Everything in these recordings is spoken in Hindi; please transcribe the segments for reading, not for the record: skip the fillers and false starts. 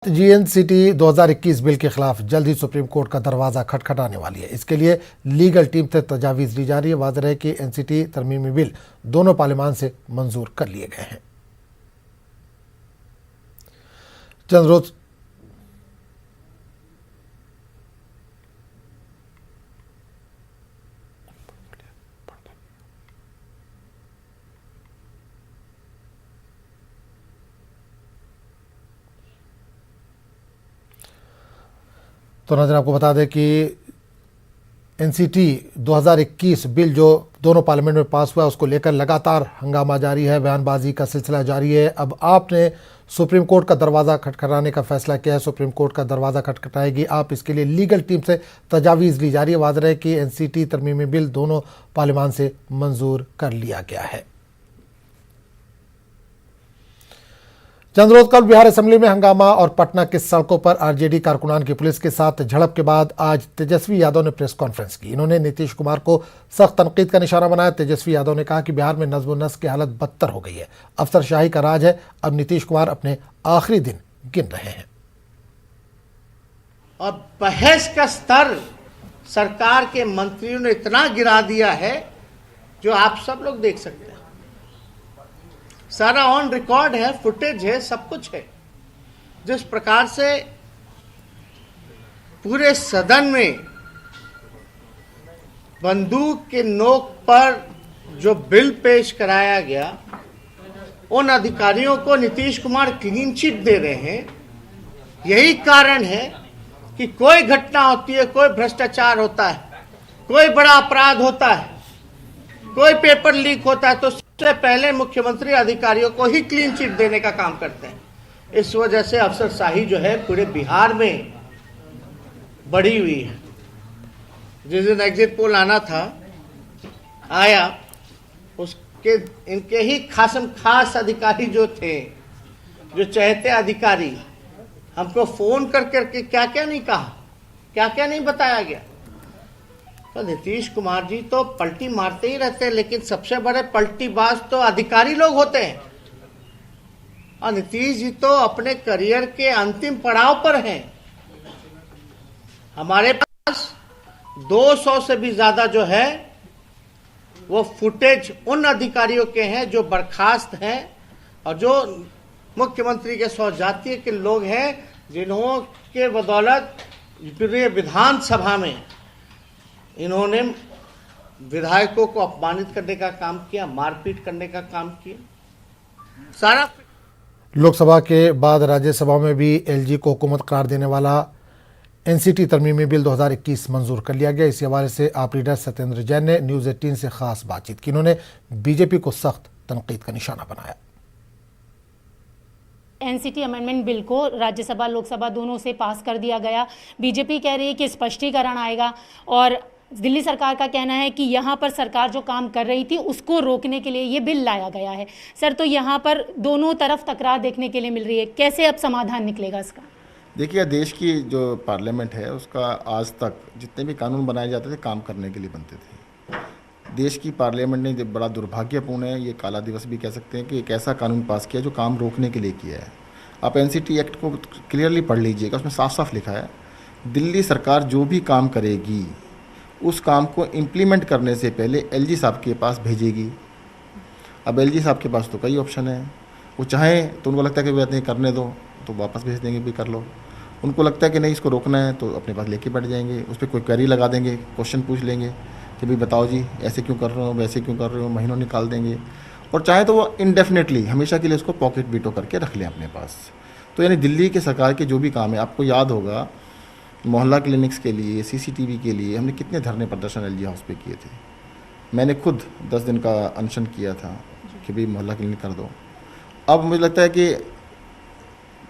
जीएनसीटी 2021 बिल के खिलाफ जल्द ही सुप्रीम कोर्ट का दरवाजा खटखटाने वाली है। इसके लिए लीगल टीम से तजावीज़ ली जा रही है। वाज़ेह है कि एनसीटी तरमीमी बिल दोनों पार्लियामान से मंजूर कर लिए गए हैं। चंद रोज तो नाज़रीन आपको बता दें कि एनसीटी 2021 बिल जो दोनों पार्लियामेंट में पास हुआ है उसको लेकर लगातार हंगामा जारी है, बयानबाजी का सिलसिला जारी है। अब आपने सुप्रीम कोर्ट का दरवाज़ा खटखटाने का फैसला किया है, सुप्रीम कोर्ट का दरवाज़ा खटखटाएगी आप। इसके लिए लीगल टीम से तजावीज़ ली जा रही है। वाज़ेह है कि एनसीटी तरमीमी बिल दोनों पार्लियामान से मंजूर कर लिया गया है। चंद रोज कल बिहार असेंबली में हंगामा और पटना की सड़कों पर आरजेडी कारकुनान की पुलिस के साथ झड़प के बाद आज तेजस्वी यादव ने प्रेस कॉन्फ्रेंस की। इन्होंने नीतीश कुमार को सख्त तनकीद का निशाना बनाया। तेजस्वी यादव ने कहा कि बिहार में नज्म व नस्क की हालत बदतर हो गई है, अफसरशाही का राज है, अब नीतीश कुमार अपने आखिरी दिन गिन रहे हैं। और बहस का स्तर सरकार के मंत्रियों ने इतना गिरा दिया है जो आप सब लोग देख सकते हैं। सारा ऑन रिकॉर्ड है, फुटेज है, सब कुछ है। जिस प्रकार से पूरे सदन में बंदूक के नोक पर जो बिल पेश कराया गया, उन अधिकारियों को नीतीश कुमार क्लीन चिट दे रहे हैं। यही कारण है कि कोई घटना होती है, कोई भ्रष्टाचार होता है, कोई बड़ा अपराध होता है, कोई पेपर लीक होता है, तो सबसे पहले मुख्यमंत्री अधिकारियों को ही क्लीन चिट देने का काम करते हैं। इस वजह से अफसरशाही जो है पूरे बिहार में बढ़ी हुई है। जिस दिन एग्जिट पोल आना था, आया, उसके इनके ही खास अधिकारी जो थे, जो चहेते अधिकारी, हमको फोन कर करके क्या क्या नहीं कहा, क्या क्या नहीं बताया गया। तो नीतीश कुमार जी तो पलटी मारते ही रहते हैं, लेकिन सबसे बड़े पलटीबाज तो अधिकारी लोग होते हैं। और नीतीश जी तो अपने करियर के अंतिम पड़ाव पर हैं। हमारे पास 200 से भी ज्यादा जो है वो फुटेज उन अधिकारियों के हैं जो बर्खास्त हैं और जो मुख्यमंत्री के सौजातीय के लोग हैं, जिन्हों के बदौलत पूरे विधानसभा में इन्होंने विधायकों को अपमानित करने का काम किया, मारपीट करने का काम किया। सारा लोकसभा के बाद राज्यसभा में भी एलजी को हुकूमत करार देने वाला एनसीटी तरमीमी बिल 2021 मंजूर कर लिया गया। इसी हवाले से आप लीडर सत्येंद्र जैन ने न्यूज़ 18 से खास बातचीत की। इन्होंने बीजेपी को सख्त तनकीद का निशाना बनाया। एनसीटी अमेंडमेंट बिल को राज्यसभा लोकसभा दोनों से पास कर दिया गया। बीजेपी कह रही है कि स्पष्टीकरण आएगा और दिल्ली सरकार का कहना है कि यहाँ पर सरकार जो काम कर रही थी उसको रोकने के लिए ये बिल लाया गया है। सर, तो यहाँ पर दोनों तरफ तकरार देखने के लिए मिल रही है, कैसे अब समाधान निकलेगा इसका? देखिए, देश की जो पार्लियामेंट है उसका आज तक जितने भी कानून बनाए जाते थे काम करने के लिए बनते थे। देश की पार्लियामेंट ने बड़ा दुर्भाग्यपूर्ण है, ये काला दिवस भी कह सकते हैं कि एक ऐसा कानून पास किया जो काम रोकने के लिए किया है। आप एनसीटी एक्ट को क्लियरली पढ़ लीजिएगा, उसमें साफ साफ लिखा है दिल्ली सरकार जो भी काम करेगी उस काम को इम्प्लीमेंट करने से पहले एलजी साहब के पास भेजेगी। अब एलजी साहब के पास तो कई ऑप्शन है, वो चाहें तो उनको लगता है कि बात नहीं करने दो तो वापस भेज देंगे, भी कर लो। उनको लगता है कि नहीं इसको रोकना है तो अपने पास लेके बैठ जाएंगे, उस पर कोई क्वेरी लगा देंगे, क्वेश्चन पूछ लेंगे कि भाई बताओ जी ऐसे क्यों कर रहे हो, वैसे क्यों कर रहे हो, महीनों निकाल देंगे। और चाहे तो वो इनडेफिनेटली हमेशा के लिए उसको पॉकेट वीटो करके रख लें अपने पास। तो यानी दिल्ली के सरकार के जो भी काम है, आपको याद होगा मोहल्ला क्लिनिक्स के लिए, सीसीटीवी के लिए हमने कितने धरने प्रदर्शन एलजी हाउस पे किए थे। मैंने खुद 10 दिन का अनशन किया था कि भाई मोहल्ला क्लिनिक कर दो। अब मुझे लगता है कि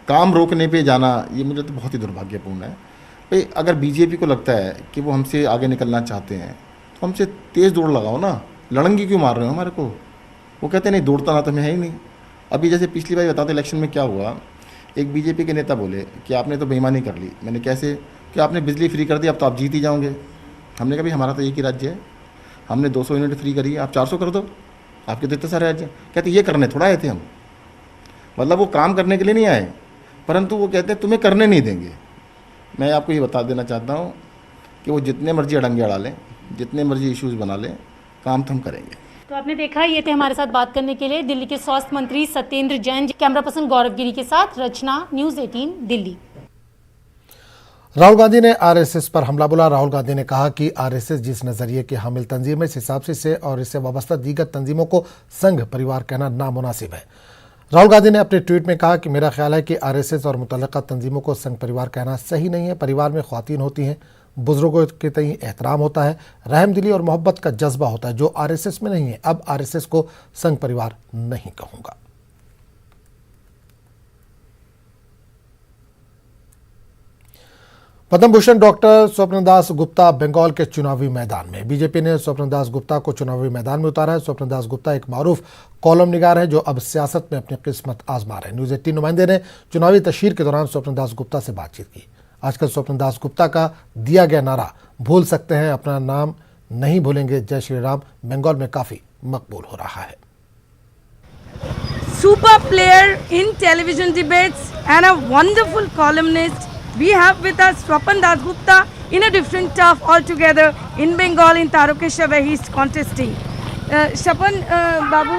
काम रोकने पे जाना ये मुझे तो बहुत ही दुर्भाग्यपूर्ण है। भाई अगर बीजेपी को लगता है कि वो हमसे आगे निकलना चाहते हैं तो हमसे तेज़ दौड़ लगाओ ना, लड़ंगी क्यों मार रहे हो हमारे को? वो कहते नहीं दौड़ता ना तो मैं है ही नहीं। अभी जैसे पिछली बार बताते इलेक्शन में क्या हुआ, एक बीजेपी के नेता बोले कि आपने तो बेईमानी कर ली। मैंने कैसे? कि आपने बिजली फ्री कर दी, अब तो आप जीत ही जाओगे। हमने कहा भाई हमारा तो एक ही राज्य है, हमने 200 यूनिट फ्री करी है, आप 400 कर दो, आपके तो इतने सारे राज्य। कहते ये करने थोड़ा आए थे हम, मतलब वो काम करने के लिए नहीं आए, परंतु वो कहते हैं तुम्हें करने नहीं देंगे। मैं आपको ये बता देना चाहता हूँ कि वो जितने मर्जी अड़ंगे अड़ा लें, जितने मर्जी इश्यूज़ बना लें, काम तो हम करेंगे। तो आपने देखा, ये थे हमारे साथ बात करने के लिए दिल्ली के स्वास्थ्य मंत्री सत्येंद्र जैन। कैमरा पर्सन गौरव गिरी के साथ रचना, न्यूज़ 18 दिल्ली। राहुल गांधी ने आरएसएस पर हमला बोला। राहुल गांधी ने कहा कि आरएसएस जिस नजरिए की हामिल तंजीम है, इस हिसाब से इसे और इससे वाबस्ता दीगर तंजीमों को संघ परिवार कहना नामुनासिब है। राहुल गांधी ने अपने ट्वीट में कहा कि मेरा ख्याल है कि आरएसएस और मुतल्लिका तंजीमों को संघ परिवार कहना सही नहीं है। परिवार में ख्वातीन होती हैं, बुजुर्गों के तई एहतराम होता है, रहमदिली और मोहब्बत का जज्बा होता है, जो आरएसएस में नहीं है। अब आरएसएस को संघ परिवार नहीं कहूंगा। पद्म भूषण डॉक्टर स्वप्न दास गुप्ता बंगाल के चुनावी मैदान में। बीजेपी ने स्वप्न दास गुप्ता को चुनावी मैदान में उतारा है। स्वप्न दास गुप्ता एक मारूफ कॉलम निगार है जो अब सियासत में अपनी किस्मत आजमा रहे हैं। न्यूज़ 18 नुमाइंदे ने चुनावी तशहीर के दौरान स्वप्न दास गुप्ता से बातचीत की। आजकल स्वप्न दास गुप्ता का दिया गया नारा भूल सकते हैं, अपना नाम नहीं भूलेंगे, जय श्री राम, बंगाल में काफी मकबूल हो रहा है। Super player in television debates and a wonderful columnist. We have with us Swapan Das Gupta in a different turf altogether in Bengal, in Tarokesha, where he is contesting. Swapan Babu,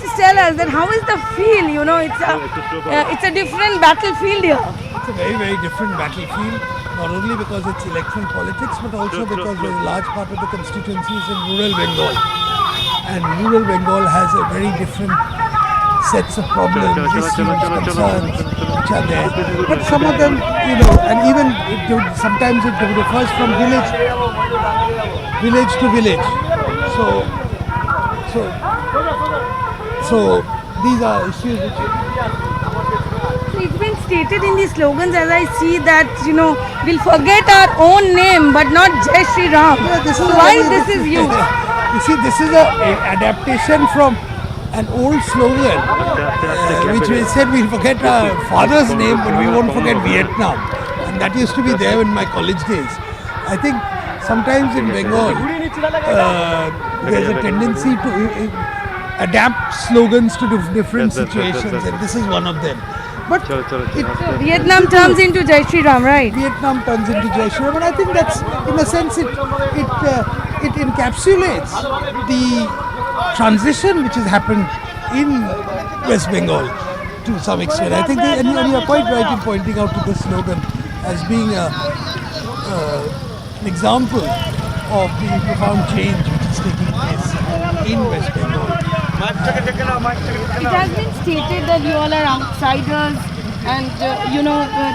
just tell us that how is the feel? You know, it's a different battlefield here. It's a very, very different battlefield, not only because it's electoral politics, but also because a large part of the constituency is in rural Bengal. And rural Bengal has a very different sets of problems, issues, concerns which are there. But some of them, you know, and even sometimes it refers from village to village. So these are issues which. It's been stated in the slogans, as I see, that, you know, we'll forget our own name but not Jai Shri Ram. Yeah, this is why this is used? You see, this is a adaptation from an old slogan which we said we'll forget our father's name but we won't forget Vietnam, and that used to be there in my college days. I think sometimes in Bengal there's a tendency to adapt slogans to different situations, and this is one of them. But Vietnam turns into Jai Shri Ram, right? Vietnam turns into Jai Shri Ram, and I think that's, in a sense, it encapsulates the transition which has happened in West Bengal to some extent. I think, and you are quite right in pointing out to this slogan as being an example of the profound change which is taking place in West Bengal. It has been stated that you all are outsiders, and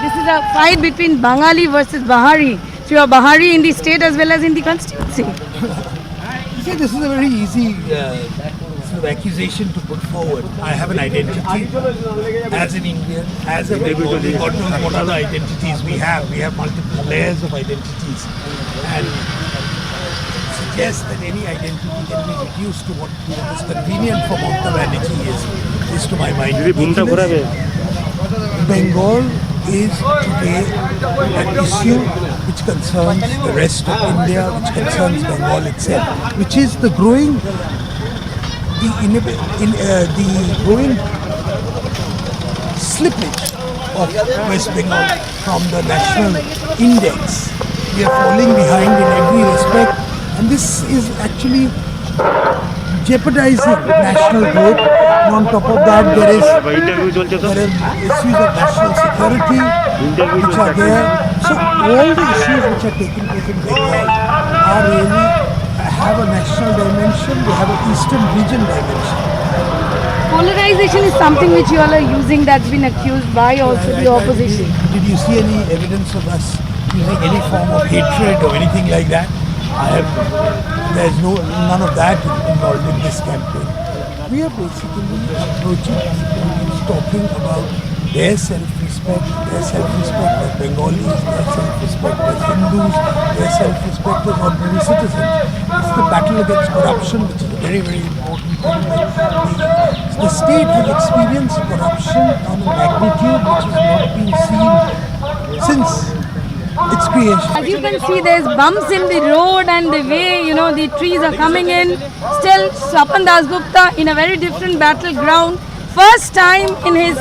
this is a fight between Bengali versus Bahari. So you are Bahari in the state as well as in the constituency. See, this is a very easy sort of accusation to put forward. I have an identity as an Indian, as a Bengali. God knows what other identities we have. We have multiple layers of identities, and suggest that any identity can be reduced to what is convenient for Mamata Banerjee is to my mind. Bengal is today an issue which concerns the rest of India, which concerns Bengal itself, which is the growing slippage of West Bengal from the national index. We are falling behind in every respect, and this is actually jeopardizing national growth. And on top of that, there are issues of national security which are there. So all the issues which are taking place in Bengal are really have a national dimension. They have an eastern region dimension. Polarization is something which you all are using, that's been accused by also the opposition. Did you see any evidence of us using any form of hatred or anything like that? There's none of that involved in this campaign. We are basically approaching people talking about their self-respect as Bengalis, their self-respect as Hindus, their self-respect as ordinary citizens. It's the battle against corruption, which is a very, very important thing. The state has experienced corruption on a magnitude which has not been seen since its creation. As you can see, there's bumps in the road and the way, the trees are coming in. Still, Swapan Das Gupta in a very different battleground, first time in his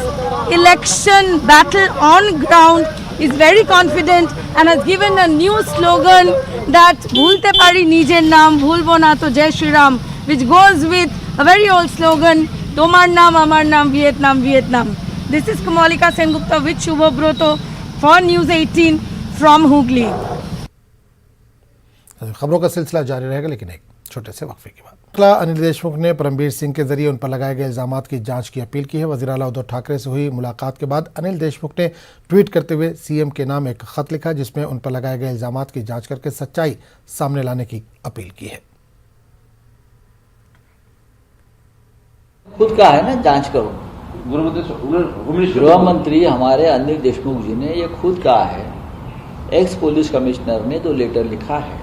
election battle on ground, is very confident and has given a new slogan that Bhulte Pari Nijer Naam, Bhulbo Na To Jai Shri Ram, which goes with a very old slogan, Tomar Naam, Amar Naam, Vietnam, Vietnam. This is Kamalika Sengupta with Shubho Broto for News 18 from Hooghly. खबरों का सिलसिला जारी रहेगा, लेकिन एक छोटे से वक्फे के बाद अनिल देशमुख ने परमबीर सिंह के जरिए उन पर लगाए गए इल्जामात की जांच की अपील की है। वज़ीर आला उद्धव ठाकरे से हुई मुलाकात के बाद अनिल देशमुख ने ट्वीट करते हुए सीएम के नाम एक खत लिखा, जिसमें उन पर लगाए गए इल्जामात की जांच करके सच्चाई सामने लाने की अपील की है। खुद कहा है ना, जांच करो। गृह मंत्री हमारे अनिल देशमुख जी ने ये खुद कहा है, एक्स पुलिस कमिश्नर ने जो लेटर लिखा है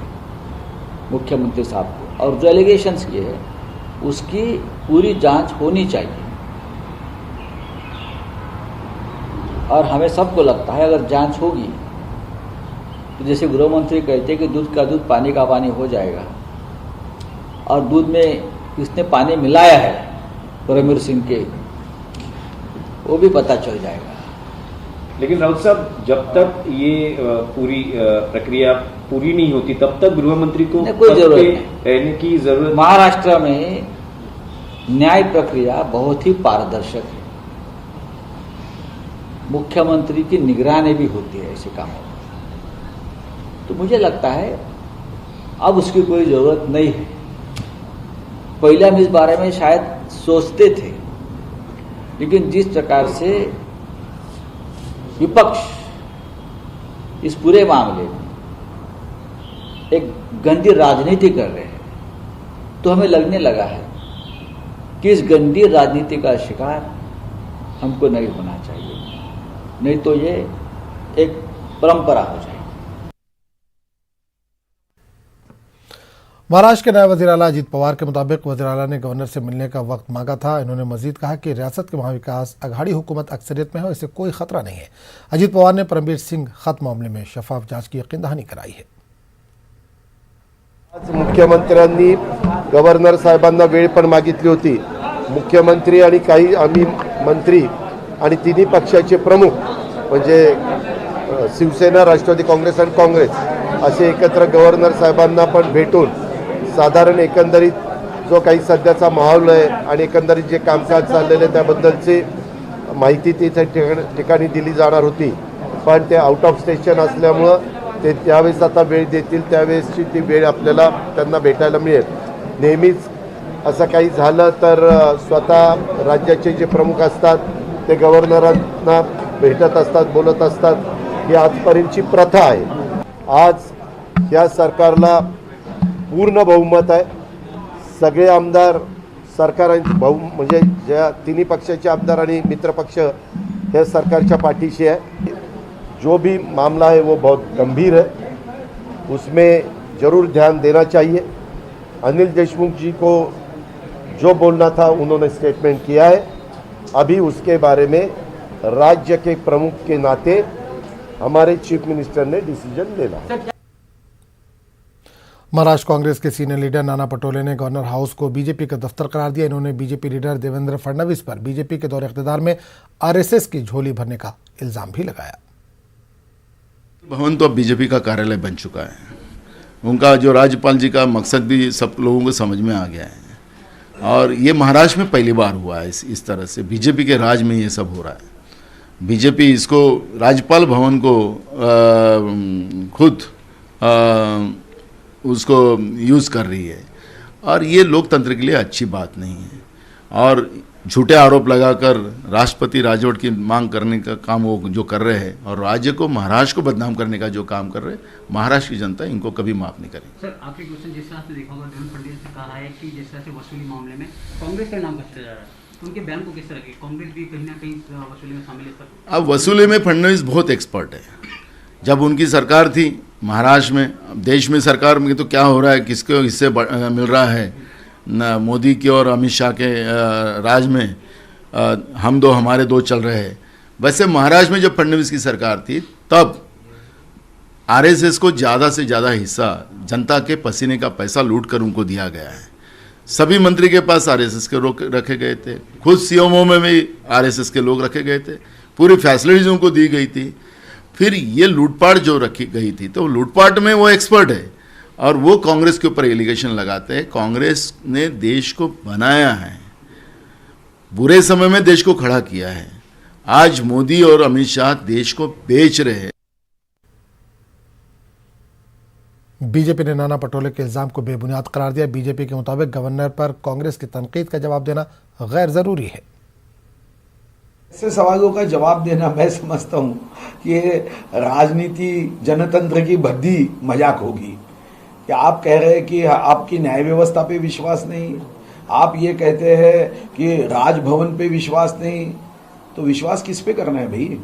मुख्यमंत्री साहब को और जो एलिगेशंस किए हैं उसकी पूरी जांच होनी चाहिए। और हमें सबको लगता है अगर जांच होगी तो जैसे गृह मंत्री कहते हैं कि दूध का दूध पानी का पानी हो जाएगा, और दूध में किसने पानी मिलाया है परमबीर सिंह के, वो भी पता चल जाएगा। लेकिन राउत साहब, जब तक ये पूरी प्रक्रिया पूरी नहीं होती तब तक गृह मंत्री को कोई जरूरत नहीं रहने की जरूरत। महाराष्ट्र में न्याय प्रक्रिया बहुत ही पारदर्शक है, मुख्यमंत्री की निगरानी भी होती है ऐसे कामों में, तो मुझे लगता है अब उसकी कोई जरूरत नहीं है। पहले हम इस बारे में शायद सोचते थे, लेकिन जिस प्रकार से विपक्ष इस पूरे मामले में एक गंदी राजनीति कर रहे हैं, तो हमें लगने लगा है कि इस गंदी राजनीति का शिकार हमको नहीं होना चाहिए, नहीं तो ये एक परंपरा हो जाएगी। महाराष्ट्र के नायब वज़ीर आला अजीत पवार के मुताबिक वज़ीर आला ने गवर्नर से मिलने का वक्त मांगा था। इन्होंने मजीद कहा कि रियासत के महाविकास अघाड़ी हुकूमत अक्सरियत में है, इससे कोई खतरा नहीं है। अजीत पवार ने परमबीर सिंह खत मामले में शफाफ जांच की यकीन दहानी कराई है। आज मुख्यमंत्र्यांनी गव्हर्नर साहेबांना वेळ पण मागितली होती। मुख्यमंत्री आणि काही आम्ही मंत्री आणि तिन्ही पक्षाचे प्रमुख म्हणजे शिवसेना, राष्ट्रवादी काँग्रेस आणि काँग्रेस असे एकत्र गव्हर्नर साहेबांना पण भेटून साधारण एकंदरीत जो काही सध्याचा माहोल आहे आणि एकंदरीत जे कामकाज चाललेले त्याबद्दलची माहिती तिथे ठिकाणी दिली जाणार होती, पण ते आउट ऑफ स्टेशन असल्यामुळं ते त्यावेळेस आता वेळ देतील त्यावेळेसची ती वेळ आपल्याला त्यांना भेटायला मिळेल। नेहमीच असं काही झालं तर स्वतः राज्याचे जे प्रमुख असतात ते गव्हर्नरांना भेटत असतात, बोलत असतात, ही आजपर्यंतची प्रथा आहे। आज या सरकारला पूर्ण बहुमत आहे, सगळे आमदार सरकारांची म्हणजे ज्या तिन्ही पक्षाचे आमदार आणि मित्रपक्ष हे सरकारच्या पाठीशी आहे। जो भी मामला है वो बहुत गंभीर है, उसमें जरूर ध्यान देना चाहिए। अनिल देशमुख जी को जो बोलना था उन्होंने स्टेटमेंट किया है, अभी उसके बारे में राज्य के प्रमुख के नाते हमारे चीफ मिनिस्टर ने डिसीजन लेना है। महाराष्ट्र कांग्रेस के सीनियर लीडर नाना पटोले ने गवर्नर हाउस को बीजेपी का दफ्तर करार दिया। इन्होंने बीजेपी लीडर देवेंद्र फडणवीस पर बीजेपी के दौरे इख्तियार में आरएसएस की झोली भरने का इल्जाम भी लगाया। भवन तो अब बीजेपी का कार्यालय बन चुका है। उनका जो राज्यपाल जी का मकसद भी सब लोगों को समझ में आ गया है, और ये महाराष्ट्र में पहली बार हुआ है इस तरह से बीजेपी के राज में ये सब हो रहा है। बीजेपी इसको राज्यपाल भवन को खुद उसको यूज़ कर रही है, और ये लोकतंत्र के लिए अच्छी बात नहीं है। और झूठे आरोप लगाकर राष्ट्रपति राजवट की मांग करने का काम वो जो कर रहे हैं, और राज्य को महाराष्ट्र को बदनाम करने का जो काम कर रहे हैं, महाराष्ट्र की जनता इनको कभी माफ़ नहीं करेगी। सर, आपके क्वेश्चन जिस तरह से देखा होगा, देवेंद्र फडणवीस ने कहा है कि जिस तरह से वसूली मामले में कांग्रेस का नाम घसता जा रहा है, तो उनके बयान को किस तरह की कांग्रेस भी कहीं ना कहीं वसूली में शामिल है? सर, अब वसूली में फडणवीस बहुत एक्सपर्ट है। जब उनकी सरकार थी महाराष्ट्र में, देश में सरकार में तो क्या हो रहा है, किसको हिस्से मिल रहा है, न मोदी की और अमित शाह के राज में हम दो हमारे दो चल रहे हैं। वैसे महाराष्ट्र में जब फडणवीस की सरकार थी तब आरएसएस को ज़्यादा से ज़्यादा हिस्सा जनता के पसीने का पैसा लूट कर उनको दिया गया है। सभी मंत्री के पास आरएसएस के लोग रखे गए थे, खुद सीएमओ में भी आरएसएस के लोग रखे गए थे, पूरी फैसिलिटीज उनको दी गई थी। फिर ये लूटपाट जो रखी गई थी, तो लूटपाट में वो एक्सपर्ट है और वो कांग्रेस के ऊपर एलिगेशन लगाते हैं। कांग्रेस ने देश को बनाया है, बुरे समय में देश को खड़ा किया है। आज मोदी और अमित शाह देश को बेच रहे हैं। बीजेपी ने नाना पटोले के इल्जाम को बेबुनियाद करार दिया। बीजेपी के मुताबिक गवर्नर पर कांग्रेस की तनकीद का जवाब देना गैर जरूरी है। ऐसे सवालों का जवाब देना मैं समझता हूं कि ये राजनीति जनतंत्र की भद्दी मजाक होगी। कि आप कह रहे हैं कि आपकी न्याय व्यवस्था पे विश्वास नहीं, आप ये कहते हैं कि राजभवन पे विश्वास नहीं, तो विश्वास किस पे करना है भाई?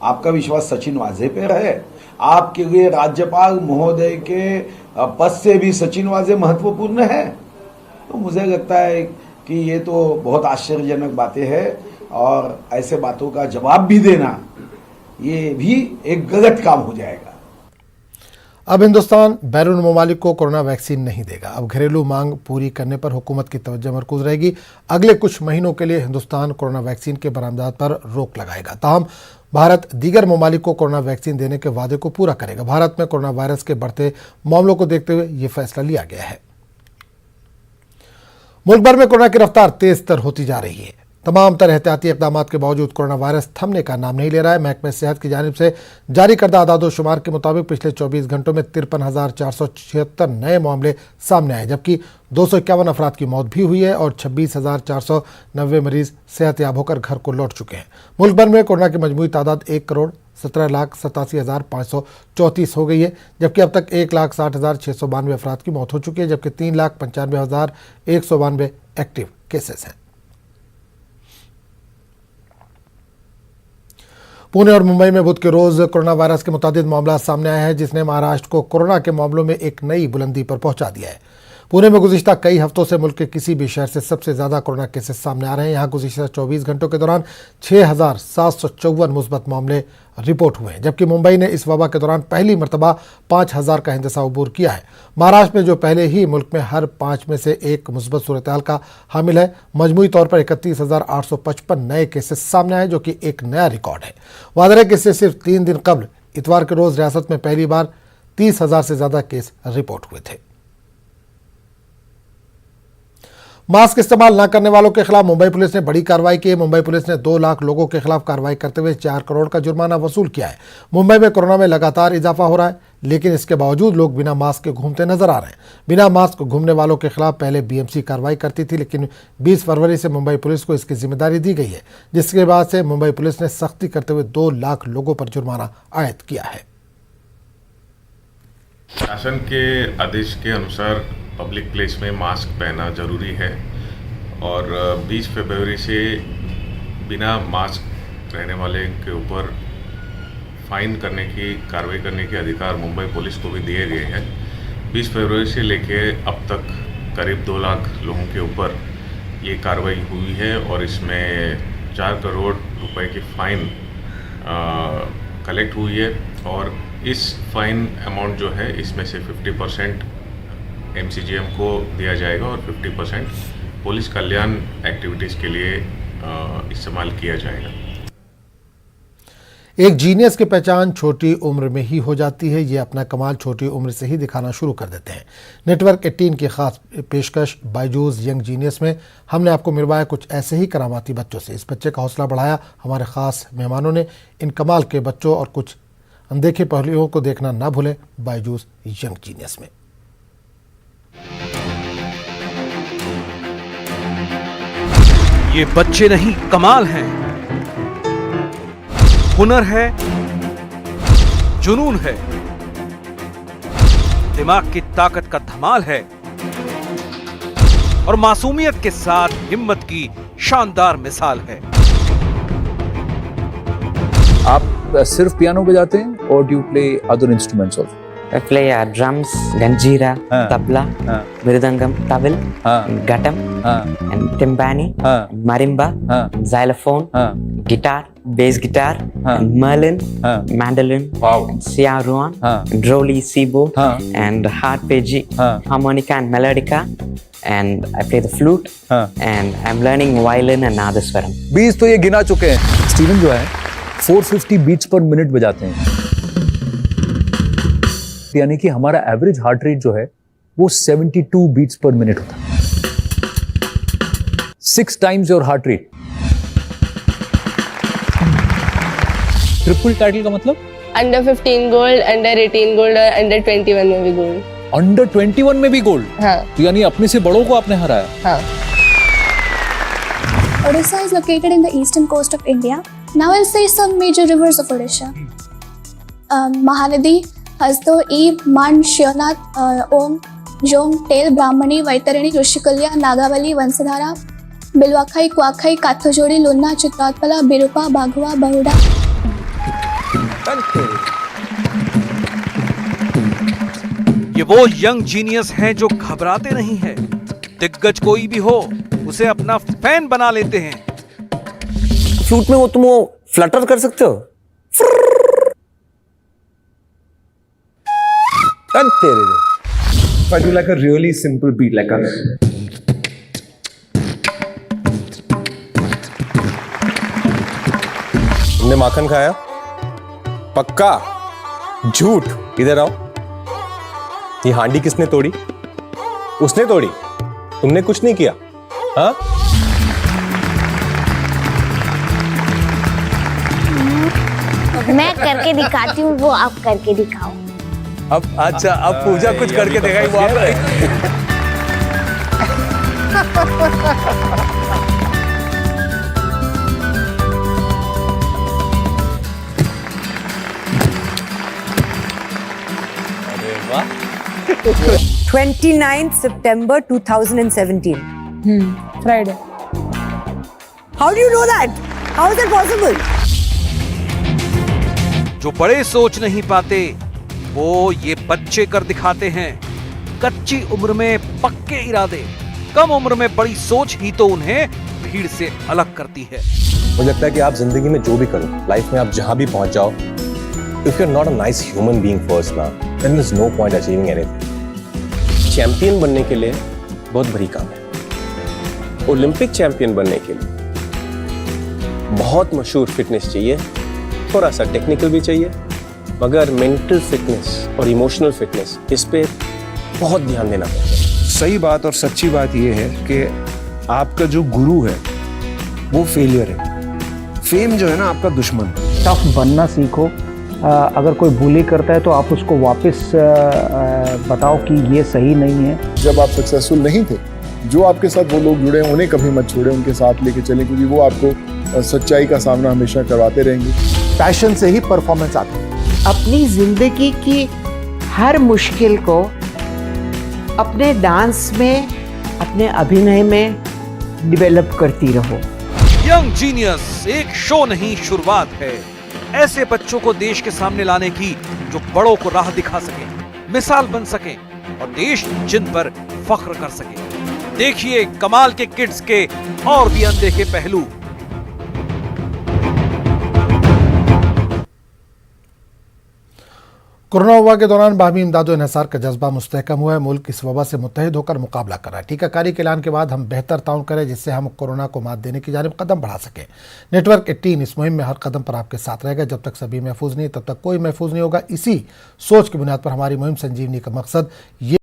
आपका विश्वास सचिन वाजे पे है। आपके लिए राज्यपाल महोदय के पद से भी सचिन वाजे महत्वपूर्ण है। तो मुझे लगता है कि ये तो बहुत आश्चर्यजनक बातें हैं और ऐसे बातों का जवाब भी देना ये भी एक गलत काम हो जाएगा। अब हिंदुस्तान बैरून ममालिक को कोरोना वैक्सीन नहीं देगा। अब घरेलू मांग पूरी करने पर हुकूमत की तवज्जो मरकूज रहेगी। अगले कुछ महीनों के लिए हिंदुस्तान कोरोना वैक्सीन के बरामदात पर रोक लगाएगा। ताहम भारत दीगर ममालिक को कोरोना वैक्सीन देने के वादे को पूरा करेगा। भारत में कोरोना वायरस के बढ़ते मामलों को देखते हुए यह फैसला लिया गया है। मुल्क भर में कोरोना की रफ्तार तेज तर होती जा रही है। तमाम तरह एहतियाती इक़दामात के बावजूद कोरोना वायरस थमने का नाम नहीं ले रहा है। महकमे सेहत की जानिब से जारी करदा आदाद-ओ-शुमार के मुताबिक पिछले 24 घंटों में 53,476 नए मामले सामने आए, जबकि 251 अफराद की मौत भी हुई है और 26,490 मरीज सेहतयाब होकर घर को लौट चुके हैं। मुल्क भर में कोरोना की मजमूई तादाद 1,17,87,534 हो गई है, जबकि अब तक 1,60,692 अफराद की मौत हो चुकी है, जबकि 3,95,192 एक्टिव केसेस हैं। पुणे और मुंबई में बुध के रोज कोरोना वायरस के मुतादिद मामला सामने आए हैं, जिसने महाराष्ट्र को कोरोना के मामलों में एक नई बुलंदी पर पहुंचा दिया है। पुणे में गुज़िश्ता कई हफ्तों से मुल्क के किसी भी शहर से सबसे ज़्यादा कोरोना केसेस सामने आ रहे हैं। यहाँ गुज़िश्ता 24 घंटों के दौरान 6,754 मुस्बत मामले रिपोर्ट हुए हैं, जबकि मुंबई ने इस वबा के दौरान पहली मरतबा 5,000 का हिंदसा अबूर किया है। महाराष्ट्र में जो पहले ही मुल्क में हर 5 में से एक मुस्बत सूरत-ए-हाल का हामिल है, मजमूई तौर पर 31,855 नए केसेस सामने आए, जो कि एक नया रिकॉर्ड है। वाज़ेह है कि इससे सिर्फ 3 दिन कबल इतवार के रोज़ रियासत में पहली बार 30,000 से ज़्यादा केस रिपोर्ट हुए थे। मास्क इस्तेमाल न करने वालों के खिलाफ मुंबई पुलिस ने बड़ी कार्रवाई की है। मुंबई पुलिस ने 2 लाख लोगों के खिलाफ कार्रवाई करते हुए 4 करोड़ का जुर्माना वसूल किया है। मुंबई में कोरोना में लगातार इजाफा हो रहा है, लेकिन इसके बावजूद लोग बिना मास्क के घूमते नजर आ रहे हैं। बिना मास्क घूमने वालों के खिलाफ पहले बीएमसी कार्रवाई करती थी, लेकिन 20 फरवरी से मुंबई पुलिस को इसकी जिम्मेदारी दी गई है, जिसके बाद से मुंबई पुलिस ने सख्ती करते हुए 2 लाख लोगों पर जुर्माना आयद किया है। शासन के आदेश के अनुसार पब्लिक प्लेस में मास्क पहनना जरूरी है और 20 फरवरी से बिना मास्क रहने वाले के ऊपर फाइन करने की कार्रवाई करने के अधिकार मुंबई पुलिस को भी दिए गए हैं। 20 फरवरी से लेके अब तक करीब 2 लाख लोगों के ऊपर ये कार्रवाई हुई है और इसमें 4 करोड़ रुपए की फाइन कलेक्ट हुई है और इस फाइन अमाउंट जो है इसमें से 50% MCGM को दिया जाएगा और 50% पुलिस कल्याण एक्टिविटीज़ के लिए इस्तेमाल किया जाएगा। एक जीनियस की पहचान छोटी उम्र में ही हो जाती है। ये अपना कमाल छोटी उम्र से ही दिखाना शुरू कर देते हैं। नेटवर्क 18 की खास पेशकश बायजूस यंग जीनियस में हमने आपको मिलवाया कुछ ऐसे ही करामाती बच्चों से। इस बच्चे का हौसला बढ़ाया हमारे खास मेहमानों ने। इन कमाल के बच्चों और कुछ अनदेखे पहलुओं को देखना ना भूलें बायजूस यंग जीनियस में। ये बच्चे नहीं कमाल हैं, हुनर है, जुनून है, दिमाग की ताकत का धमाल है और मासूमियत के साथ हिम्मत की शानदार मिसाल है। आप सिर्फ पियानो बजाते हैं और do you play other instruments also? I play drums, ganjira, tabla, mridangam, tawil, ghatam, and timpani, marimba, xylophone, guitar, bass guitar, and merlin, mandolin, siaruan, droli, sibo, and harpeggi, harmonica and melodica, and I play the flute, and I'm learning violin and nadaswaram. Beats तो ये गिना चुके हैं। स्टीवन जो है 450 बीट्स पर मिनट बजाते हैं, यानी कि हमारा एवरेज हार्ट रेट जो है वो 72 बीट्स पर मिनट होता है। 6 times your heart rate. Triple title का मतलब अंडर 15 गोल्ड, अंडर 18 गोल्ड और अंडर 21 में भी गोल्ड। अंडर 21 में भी गोल्ड? हाँ। तो यानी अपने से बड़ों को आपने हराया। हाँ। Odisha is located in the eastern coast of India. Now I'll say some major rivers of Odisha. Mahanadi, Hasdo, Ib, Man, Shionath, Om, Jom, Tel, Brahmani, Vaitarani, Rushikulya, Nagavali, Vansadhara, Bilwakhai, Kwakhai, Kathojodi, Lunna, Chitratpala, Birupa, Baghua, Bahuda. ये वो यंग जीनियस हैं जो घबराते नहीं हैं। दिग्गज कोई भी हो उसे अपना फैन बना लेते हैं। फ्लूट में तुम फ्लटर कर सकते हो? I do like a really simple beat like a तुमने माखन खाया? पक्का? झूठ? इधर आओ। ये हांडी किसने तोड़ी? उसने तोड़ी? तुमने कुछ नहीं किया? हाँ? मैं करके दिखाती हूँ, वो आप करके दिखाओ। अब अच्छा, अब पूजा कुछ करके दिखाई वो आप। अरे वाह। 29th September 2017. Friday. How do you know that? How is that possible? जो बड़े सोच नहीं पाते वो ये बच्चे कर दिखाते हैं। कच्ची उम्र में पक्के इरादे, कम उम्र में बड़ी सोच ही तो उन्हें भीड़ से अलग करती है। मुझे लगता है कि आप जिंदगी में जो भी करो, लाइफ में आप जहां भी पहुंच जाओ, if you're not a nice human being first now, then there's no point achieving anything. Champion बनने के लिए बहुत बड़ी काम है। ओलंपिक चैंपियन बनने के लिए बहुत मशहूर फिटनेस चाहिए, थोड़ा सा टेक्निकल भी चाहिए, मगर मेंटल फिटनेस और इमोशनल फिटनेस इस पे बहुत ध्यान देना पड़ता है। सही बात और सच्ची बात यह है कि आपका जो गुरु है वो फेलियर है। फेम जो है ना आपका दुश्मन। टफ बनना सीखो। अगर कोई बुली करता है तो आप उसको वापस बताओ कि ये सही नहीं है। जब आप सक्सेसफुल नहीं थे, जो आपके साथ वो लोग जुड़े हैं उन्हें कभी मत छोड़ें, उनके साथ लेके चलें, क्योंकि वो आपको सच्चाई का सामना हमेशा करवाते रहेंगे। पैशन से ही परफॉर्मेंस आती है। अपनी जिंदगी की हर मुश्किल को अपने डांस में, अपने अभिनय में डेवलप करती रहो। यंग जीनियस एक शो नहीं, शुरुआत है। ऐसे बच्चों को देश के सामने लाने की जो बड़ों को राह दिखा सके, मिसाल बन सके और देश जिन पर फख्र कर सके। देखिए कमाल के किड्स के और भी अनदेखे पहलू। कोरोना वबा के दौरान बाहमी इमदाद और इन्हिसार का जज्बा मुस्तहकम हुआ है। मुल्क इस वबा से मुत्तहिद होकर मुकाबला कर रहा है। टीकाकारी के ऐलान के बाद हम बेहतर ताउन करें जिससे हम कोरोना को मात देने की जानिब कदम बढ़ा सकें। नेटवर्क 18 इस मुहिम में हर कदम पर आपके साथ रहेगा। जब तक सभी महफूज नहीं तब तक कोई महफूज नहीं होगा। इसी सोच की बुनियाद पर हमारी मुहिम संजीवनी का मकसद ये